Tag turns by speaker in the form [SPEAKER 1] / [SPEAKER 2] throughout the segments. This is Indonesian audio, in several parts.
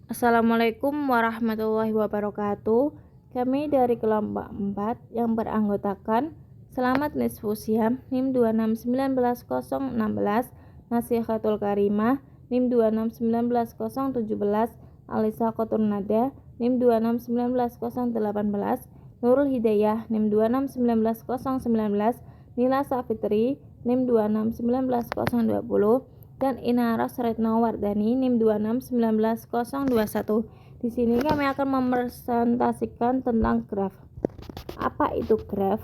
[SPEAKER 1] Assalamualaikum warahmatullahi wabarakatuh. Kami dari kelompok 4 yang beranggotakan Selamat Nisfu Syam NIM 2691016, Nasihatul Karimah NIM 2691017, Alisa Qoturnada NIM 2691018, Nurul Hidayah NIM 2691019, Nila Safitri NIM 2691020, dan Inaras Retno Wardani NIM 2691021. Di sini kami akan mepresentasikan tentang graf. Apa itu graf?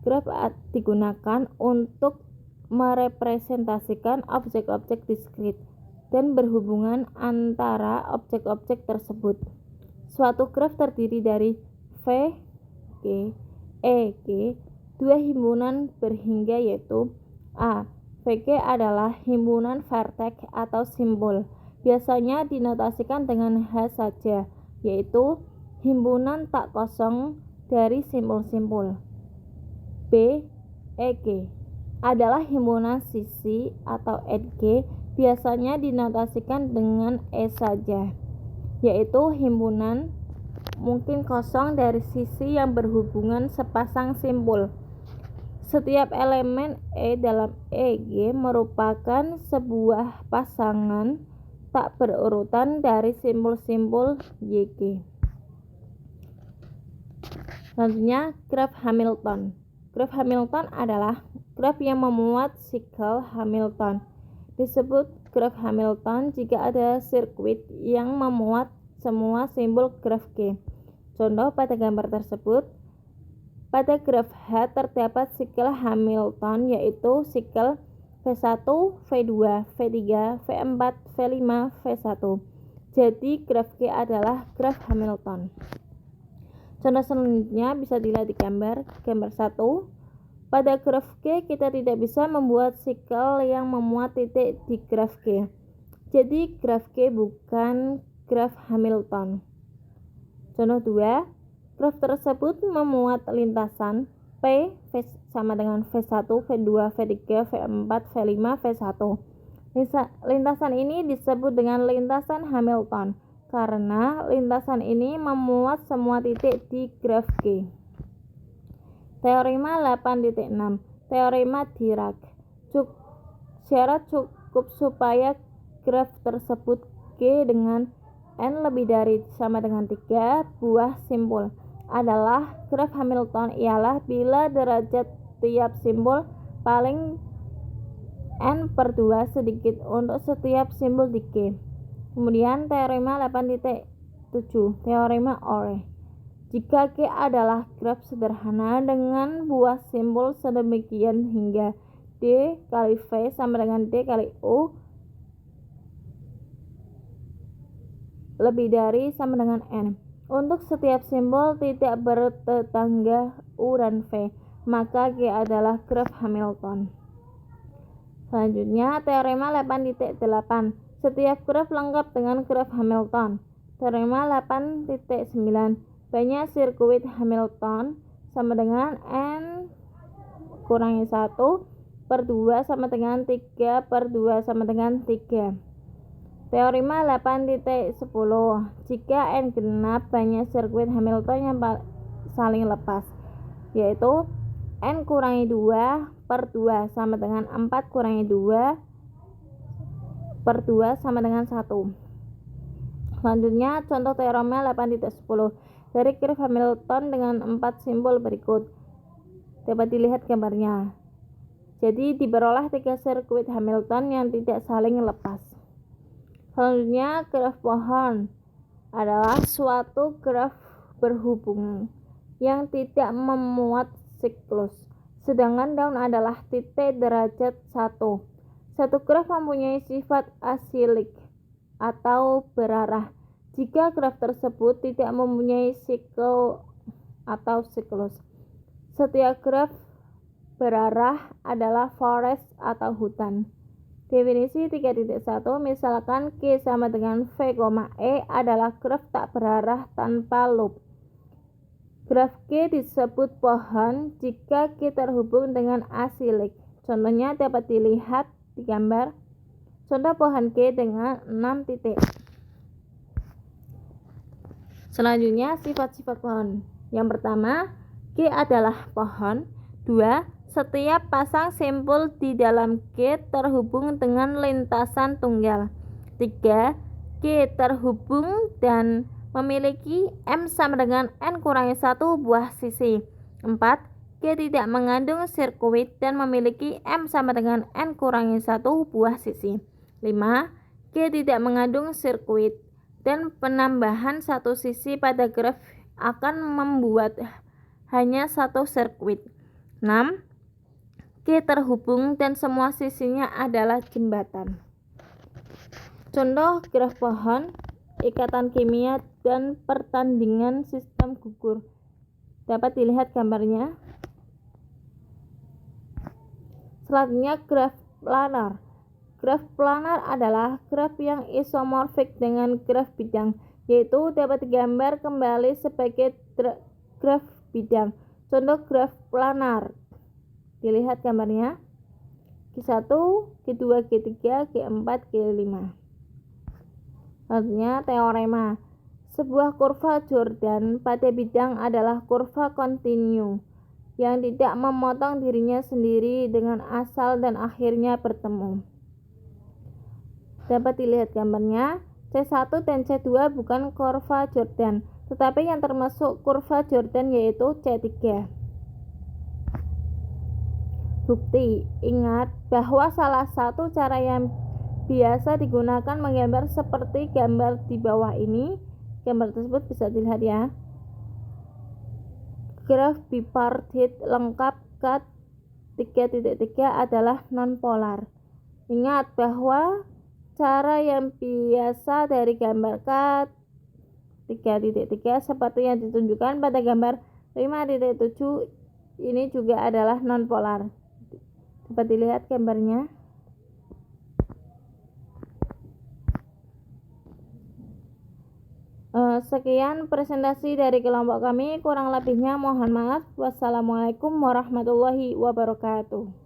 [SPEAKER 1] Graf digunakan untuk merepresentasikan objek-objek diskrit dan berhubungan antara objek-objek tersebut. Suatu graf terdiri dari V, G, E, G, dua himpunan berhingga yaitu A. VG adalah himpunan vertex atau simbol, biasanya dinotasikan dengan H saja, yaitu himpunan tak kosong dari simbol-simbol. B. EG adalah himpunan sisi atau edge, biasanya dinotasikan dengan E saja, yaitu himpunan mungkin kosong dari sisi yang berhubungan sepasang simbol. Setiap elemen E dalam EG merupakan sebuah pasangan tak berurutan dari simbol-simbol YG. Selanjutnya, graf Hamilton. Graf Hamilton adalah graf yang memuat sikel Hamilton. Disebut graf Hamilton jika ada sirkuit yang memuat semua simbol graf G. Contoh pada gambar tersebut. Pada graf H terdapat sikel Hamilton, yaitu sikel V1, V2, V3, V4, V5, V1. Jadi graf G adalah graf Hamilton. Contoh selanjutnya bisa dilihat di gambar 1. Pada graf G kita tidak bisa membuat sikel yang memuat titik di graf G. Jadi graf G bukan graf Hamilton. Contoh 2. Graf tersebut memuat lintasan P sama dengan V1, V2, V3, V4, V5, V1. Lintasan ini disebut dengan lintasan Hamilton karena lintasan ini memuat semua titik di graf G. Teorema 8.6. Teorema Dirac. Syarat cukup supaya graf tersebut G dengan N lebih dari sama dengan 3 buah simbol adalah graf Hamilton ialah bila derajat tiap simbol paling N/2 sedikit untuk setiap simbol di G. Kemudian teorema 8.7, teorema Ore. Jika G adalah graf sederhana dengan buah simbol sedemikian hingga D kali V sama dengan D kali U lebih dari sama dengan N. Untuk setiap simbol tidak bertetangga U dan V, maka G adalah graf Hamilton. Selanjutnya, teorema 8.8. Setiap graf lengkap dengan graf Hamilton. Teorema 8.9. Banyak sirkuit Hamilton sama dengan N kurangi 1/2 sama dengan 3/2 sama dengan 3. Teorema 8.10. Jika N genap banyak sirkuit Hamilton yang saling lepas, yaitu N kurangi 2/2 sama dengan 4 kurangi 2/2 sama dengan 1. Selanjutnya, contoh teorema 8.10 dari graf Hamilton dengan 4 simbol berikut. Dapat dilihat gambarnya. Jadi diperoleh 3 sirkuit Hamilton yang tidak saling lepas. Selanjutnya, graf pohon adalah suatu graf berhubung yang tidak memuat siklus, sedangkan daun adalah titik derajat 1. Satu graf mempunyai sifat asilik atau berarah jika graf tersebut tidak mempunyai sikel atau siklus. Setiap graf berarah adalah forest atau hutan. Definisi 3.1, misalkan Q sama dengan V, E adalah graf tak berarah tanpa loop. Graf Q disebut pohon jika Q terhubung dengan asilik. Contohnya dapat dilihat di gambar. Contoh pohon Q dengan 6 titik. Selanjutnya sifat-sifat pohon. Yang pertama, G adalah pohon. 2. Setiap pasang simpul di dalam G terhubung dengan lintasan tunggal. 3. G terhubung dan memiliki M sama dengan N kurangi 1 buah sisi. 4. G tidak mengandung sirkuit dan memiliki M sama dengan N kurangi 1 buah sisi. 5. G tidak mengandung sirkuit dan penambahan satu sisi pada graf akan membuat hanya satu sirkuit. 6. G terhubung dan semua sisinya adalah jembatan. Contoh graf pohon, ikatan kimia, dan pertandingan sistem gugur. Dapat dilihat gambarnya. Selanjutnya graf planar. Graf planar adalah graf yang isomorfik dengan graf bidang, yaitu dapat digambar kembali sebagai graf bidang. Contoh graf planar. Dilihat gambarnya. G1, G2, G3, G4, G5. Selanjutnya teorema. Sebuah kurva Jordan pada bidang adalah kurva kontinu yang tidak memotong dirinya sendiri dengan asal dan akhirnya bertemu. Dapat dilihat gambarnya. C1 dan C2 bukan kurva Jordan, tetapi yang termasuk kurva Jordan yaitu C3. Bukti. Ingat bahwa salah satu cara yang biasa digunakan menggambar seperti gambar di bawah ini. Gambar tersebut bisa dilihat ya. Graf bipartit lengkap K3.3 adalah non-polar. Ingat bahwa cara yang biasa dari gambar K3.3 seperti yang ditunjukkan pada gambar 5.7 ini juga adalah non-polar. Dapat dilihat gambarnya. Sekian presentasi dari kelompok kami, kurang lebihnya mohon maaf. Wassalamualaikum warahmatullahi wabarakatuh.